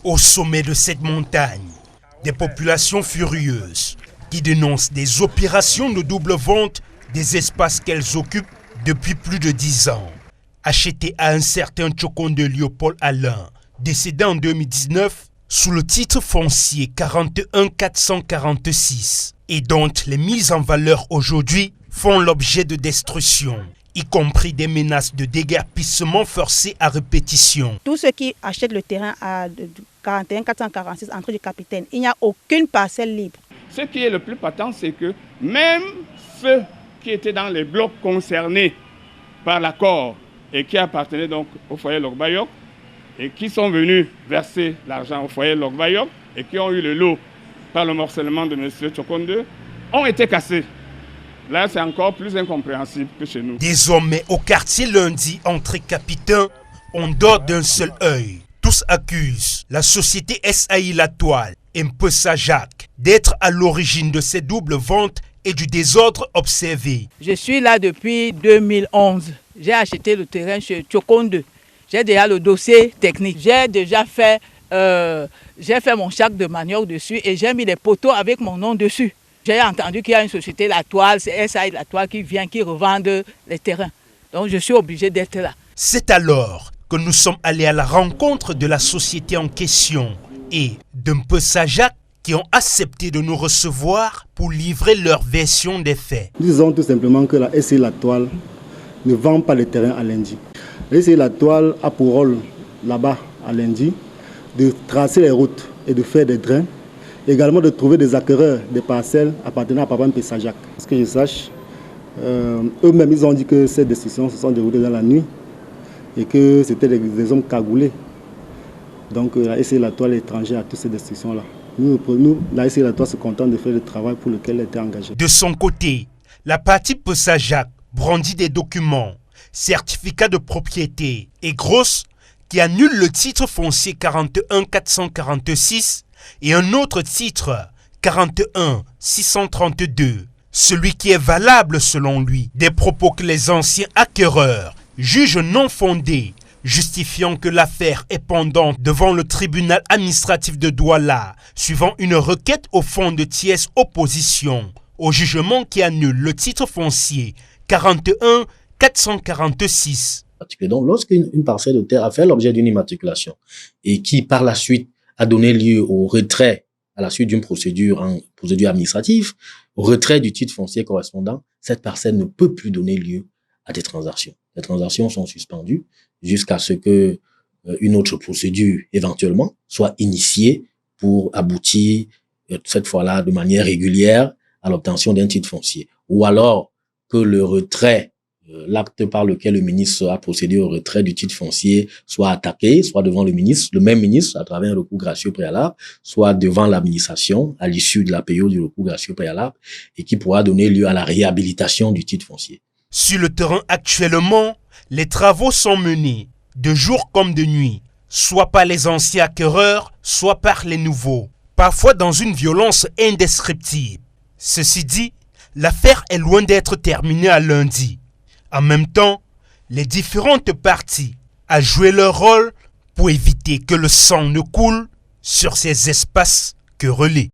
Au sommet de cette montagne, des populations furieuses qui dénoncent des opérations de double vente des espaces qu'elles occupent depuis plus de 10 ans. Achetés à un certain Tchokonde Léopold Alain, décédé en 2019, sous le titre foncier 41 446, et dont les mises en valeur aujourd'hui font l'objet de destruction, y compris des menaces de déguerpissement forcé à répétition. Tous ceux qui achètent le terrain à 41 446 entrée du Capitaine, il n'y a aucune parcelle libre. Ce qui est le plus patent, c'est que même ceux qui étaient dans les blocs concernés par l'accord et qui appartenaient donc au foyer Logbayok et qui sont venus verser l'argent au foyer Logbayok et qui ont eu le lot par le morcellement de M. Tchokonde, ont été cassés. Là, c'est encore plus incompréhensible que chez nous. Désormais, au quartier Lundi, entrée Capitaine, on dort d'un seul œil. Tous accusent la société SAI La Toile et Mpessa Jacques d'être à l'origine de ces doubles ventes et du désordre observé. Je suis là depuis 2011. J'ai acheté le terrain chez Tchokonde. J'ai déjà le dossier technique. J'ai déjà fait, mon chèque de manioc dessus et j'ai mis les poteaux avec mon nom dessus. J'ai entendu qu'il y a une société La Toile, c'est SAI La Toile qui vient, qui revendent les terrains. Donc je suis obligé d'être là. C'est alors que nous sommes allés à la rencontre de la société en question et de Mpessa Jacques qui ont accepté de nous recevoir pour livrer leur version des faits. Disons tout simplement que la SAI La Toile ne vend pas les terrains à Lundi. La SAI La Toile a pour rôle là-bas à Lundi de tracer les routes et de faire des drains, également de trouver des acquéreurs des parcelles appartenant à Papa Mpessa Jacques. Parce que je sache, eux-mêmes ils ont dit que ces destructions se sont déroulées dans la nuit et que c'était des hommes cagoulés. Donc la SAI La Toile est étrangère à toutes ces destructions-là. Nous, la SAI La Toile se contente de faire le travail pour lequel elle était engagée. De son côté, la partie Mpessa Jacques brandit des documents, certificats de propriété et grosses qui annulent le titre foncier 41 446 et un autre titre 41 632, celui qui est valable selon lui, des propos que les anciens acquéreurs jugent non fondés, justifiant que l'affaire est pendante devant le tribunal administratif de Douala, suivant une requête au fond de tiers opposition au jugement qui annule le titre foncier 41 446. Donc, lorsqu'une parcelle de terre a fait l'objet d'une immatriculation et qui, par la suite, a donné lieu au retrait, à la suite d'une procédure administrative, au retrait du titre foncier correspondant, cette parcelle ne peut plus donner lieu à des transactions. Les transactions sont suspendues jusqu'à ce que une autre procédure, éventuellement, soit initiée pour aboutir, cette fois-là, de manière régulière, à l'obtention d'un titre foncier. Ou alors que le retrait, l'acte par lequel le ministre a procédé au retrait du titre foncier soit attaqué, soit devant le même ministre à travers un recours gracieux préalable, soit devant l'administration à l'issue de la période du recours gracieux préalable et qui pourra donner lieu à la réhabilitation du titre foncier. Sur le terrain actuellement, les travaux sont menés de jour comme de nuit, soit par les anciens acquéreurs, soit par les nouveaux, parfois dans une violence indescriptible. Ceci dit, l'affaire est loin d'être terminée à lundi. En même temps, les différentes parties ont joué leur rôle pour éviter que le sang ne coule sur ces espaces querellés.